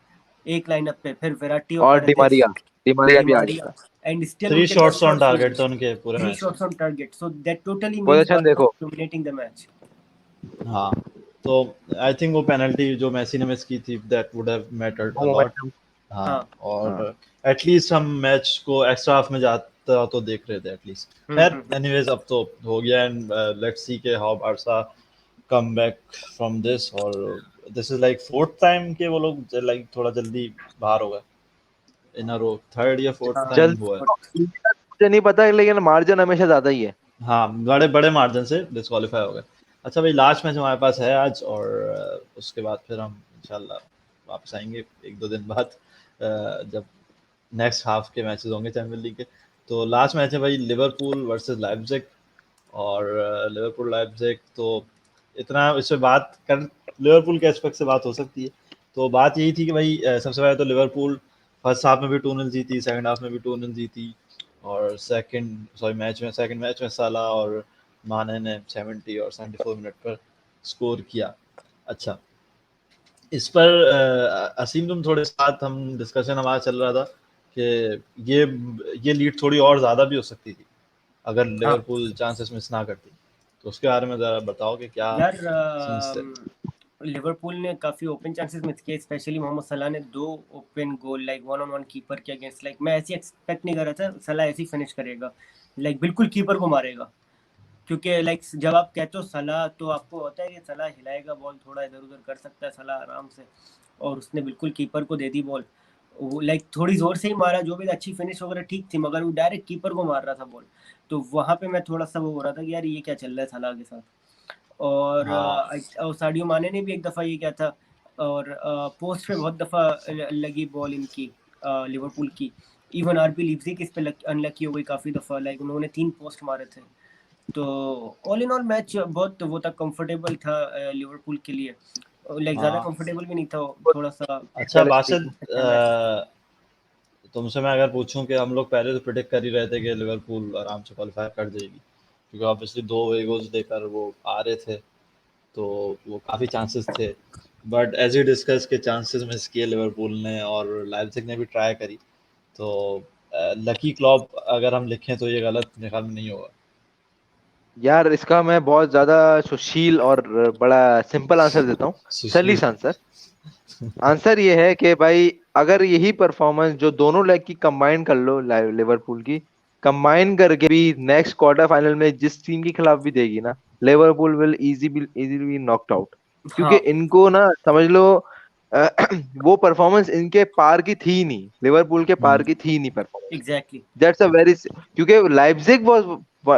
एक लाइनअप पे, फिर वेराटी और और पैरेदेस, डिमारिया भी आ गया डिमारिया, था। एंड स्टिल 3 उनके 10 शॉट्स ऑन शॉट्स नहीं टारगेट थे गए, उनके पूरे 3 मैच में shots on target, so that totally means position Barça देखो, डोमिनेटिंग द मैच। हाँ तो आई थिंक वो पेनल्टी जो मेसी ने मिस की थी दैट वुड हैव मैटर्ड वो अ लॉट मोमेंटम। हाँ हाँ हाँ, और एटलीस्ट हम मैच को एक्स्ट्रा हाफ में जाता तो देख रहे थे एटलीस्ट खैर हम्म। एनीवेज अब तो हो गया एंड लेट्स सी के how Barca come back from this और this is like fourth time के वो लोग लाइक थोड़ा जल्दी बाहर हो गए इन अ रो थर्ड या फोर्थ हाँ टाइम जल्द हुआ है मुझे नहीं पता, लेकिन मार्जिन हमेशा ज्यादा ही है। हाँ बड़े बड़े मार्जिन से डिस्क्वालीफाई हो गए अच्छा भाई लास्ट मैच हमारे पास है आज और उसके बाद फिर हम इंशाल्लाह वापस आएंगे 1-2 दिन बाद जब नेक्स्ट हाफ के मैचेस होंगे चैंपियंस लीग के तो लास्ट मैच है भाई लिवरपूल वर्सेस लाइप्जिग और लिवरपूल लाइप्जिग तो इतना इस पे बात कर लिवरपूल के एस्पेक्ट से बात हो सकती है तो बात यही थी कि भाई सबसे पहले तो लिवरपूल फर्स्ट हाफ में भी 2-0 जीती सेकंड हाफ में भी 2-0 जीती और सेकंड मैच में साला और माने ने 70 और 74 मिनट पर स्कोर किया अच्छा इस पर असीम तुम थोड़े साथ हम डिस्कशन हमारा चल रहा था कि ये लीड थोड़ी और ज़्यादा भी हो सकती थी अगर हाँ लिवरपूल चांसेस मिस ना करती तो उसके बारे में ज़रा बताओ कि क्या यार सीन्स थे लिवरपूल ने काफी ओपन चांसेस मिस किए, स्पेशली मोहम्मद सलाह ने 2 open goal like one on one keeper के अगेंस्ट, लाइक मैं ऐसी एक्सपेक्ट नहीं कर रहा था सलाह ऐसी फिनिश करेगा, लाइक बिल्कुल कीपर को मारेगा, क्योंकि लाइक जब आप कहते हो सलाह तो आपको होता है कि सलाह हिलाएगा बॉल, थोड़ा इधर उधर कर सकता है सलाह आराम से, और उसने बिल्कुल कीपर को दे दी बॉल, वो लाइक थोड़ी जोर से ही मारा, जो भी अच्छी फिनिश वगैरह ठीक थी, मगर वो डायरेक्ट कीपर को मार रहा था बॉल। तो वहां पे मैं थोड़ा सा वो हो रहा था कि यार ये क्या चल रहा है सलाह के साथ। और हाँ साडियो माने ने भी एक दफा ये किया था। और पोस्ट पे बहुत दफा लगी बॉल इनकी, लिवरपूल की। इवन आरबी लीप्जिग इस पे अनलकी हो गई काफी दफा, लाइक उन्होंने 3 पोस्ट मारे थे। तो ऑल इन ऑल मैच बहुत वो था, कंफर्टेबल था लिवरपूल के लिए। लाइक ज्यादा हाँ। कंफर्टेबल भी नहीं था, थोड़ा सा। अच्छा बासित, अच्छा मैच था। तुमसे मैं अगर पूछूं कि हम लोग पहले तो प्रिडिक्ट कर ही रहे थे कि लिवरपूल आराम से क्वालिफाई कर जाएगी, क्योंकि ऑब्वियसली 2 गोल्स देकर वो आ रहे थे, तो वो काफ़ी चांसेस थे। बट एज यू डिस्कस के चांसेस मिस किए लिवरपूल ने, और लाइप्जिग ने भी ट्राई करी। तो लकी क्लॉप अगर हम लिखें तो ये गलत मेरे ख्याल में नहीं होगा। यार इसका मैं बहुत ज्यादा सुशील और बड़ा सिंपल आंसर देता हूँ। सुशील। सलीस आंसर। आंसर ये है कि भाई अगर यही परफॉर्मेंस जो दोनों लेग की कंबाइन कर लो, लिवरपूल की कंबाइन करके भी नेक्स्ट क्वार्टर फाइनल में जिस टीम के खिलाफ भी देगी ना, Liverpool will easily B knocked out. क्योंकि हाँ इनको ना समझ लो अ, वो परफॉर्मेंस इनके पार की थी ही नहीं, लिवरपूल के पार हम्म। की थी ही नहीं performance. Exactly. That's a very, क्योंकि लाइप्जिग वाज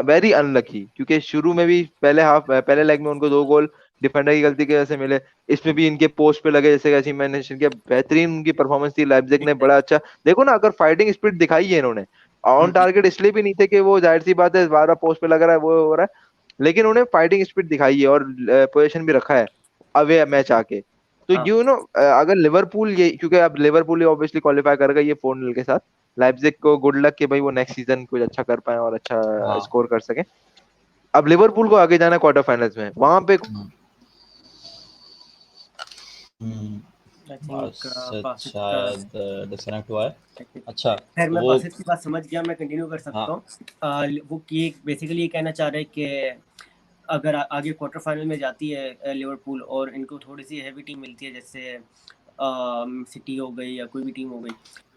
वेरी अनलकी, क्योंकि शुरू में भी पहले लेग में उनको 2 गोल डिफेंडर की गलती की वजह से मिले। इसमें भी इनके पोस्ट पे लगे, जैसे कि मैंने mention किया, बेहतरीन उनकी परफॉर्मेंस थी। लाइप्जिग ने बड़ा अच्छा, देखो ना, अगर फाइटिंग स्पिरिट दिखाई है इन्होंने। ऑन टारगेट इसलिए भी नहीं थे कि वो जाहिर सी बात है बार बार पोस्ट पे लग रहा है, वो हो रहा है, लेकिन उन्हें फाइटिंग स्पिरिट दिखाई है और पोजीशन भी रखा है अवे मैच आके। तो हाँ यू नो अगर लिवरपूल ये, क्योंकि अब लिवरपूल ऑब्वियसली क्वालिफाई कर गई है 4-0 के साथ, लाइप्जिग को गुड लक कि भाई वो नेक्स्ट सीजन कुछ अच्छा कर पाए और अच्छा हाँ। स्कोर कर सके। अब लिवरपूल को आगे जाना है क्वार्टर फाइनल्स में, वहां पे हम्म। हम्म। आई थिंक बासित बासित का। शायद डिस्कनेक्ट हुआ है। अच्छा खैर तो मैं वो, बासित की बात समझ गया, मैं कंटिन्यू कर सकता हाँ हूँ। वो ये बेसिकली ये कहना चाह रहे हैं कि अगर आगे क्वार्टर फाइनल में जाती है लिवरपूल, और इनको थोड़ी सी हैवी टीम मिलती है, जैसे सिटी हो गई या कोई भी टीम हो गई,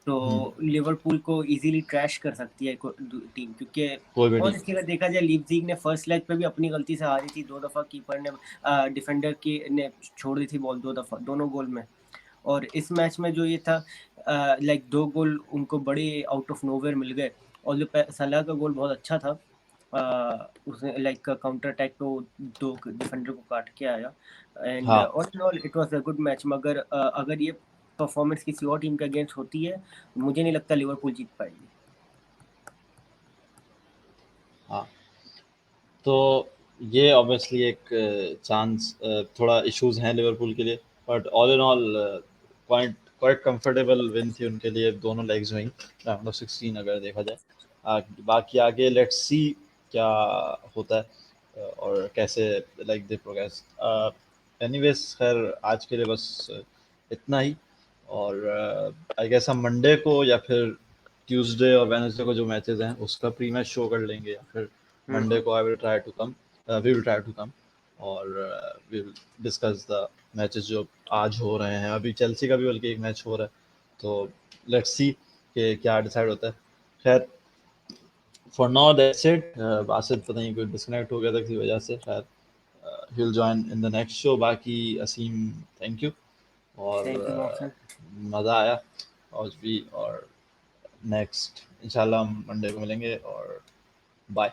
तो लिवरपूल को इजीली ट्रैश कर सकती है टीम। क्योंकि कोई भी और टीम। इसके अगर देखा जाए, लीप्जिग ने फर्स्ट लेग पे भी अपनी गलती से हारी थी 2 दफा, कीपर ने डिफेंडर की ने छोड़ दी थी बॉल 2 दफा, दोनों गोल में। और इस मैच में जो ये था, लाइक 2 गोल उनको बड़े आउट ऑफ नोवेयर मिल गए। और जो सलाह का गोल बहुत अच्छा था, उसने लाइक काउंटर अटैक पे वो 2 डिफेंडर को काट के आया। एंड हाँ all in all it was a good match. मगर अगर ये परफॉर्मेंस किसी और टीम के अगेंस्ट होती है, मुझे नहीं लगता लिवरपूल जीत पाएगी। हाँ। तो ये ऑब्वियसली एक चांस, थोड़ा इश्यूज हैं लिवरपूल के लिए, but all in all quite quite comfortable win थी उनके लिए दोनों लेग्स में ही, राउंड ऑफ 16 अगर देखा जाए। बाकी आगे लेट्स सी क्या होता है, और कैसे लाइक दे प्रोग्रेस। एनीवेज खैर आज के लिए बस इतना ही। और आई गेस हम मंडे को या फिर ट्यूसडे और वेडनेसडे को जो मैचेस हैं उसका प्री मैच शो कर लेंगे, या फिर मंडे हम्म। को I will try to come, we will try to come, और we will discuss the matches जो आज हो रहे हैं। अभी चेल्सी का भी बल्कि एक मैच हो रहा है, तो लेट्स सी कि क्या डिसाइड होता है। खैर for now that's it. Basit पता नहीं कोई डिस्कनेक्ट हो गया था किसी वजह से, शायद he will join in the next show. बाकी असीम थैंक यू, और थैंक यू मोहसिन। मज़ा आया आज भी। और नेक्स्ट इंशाल्लाह हम मंडे को मिलेंगे, और बाय।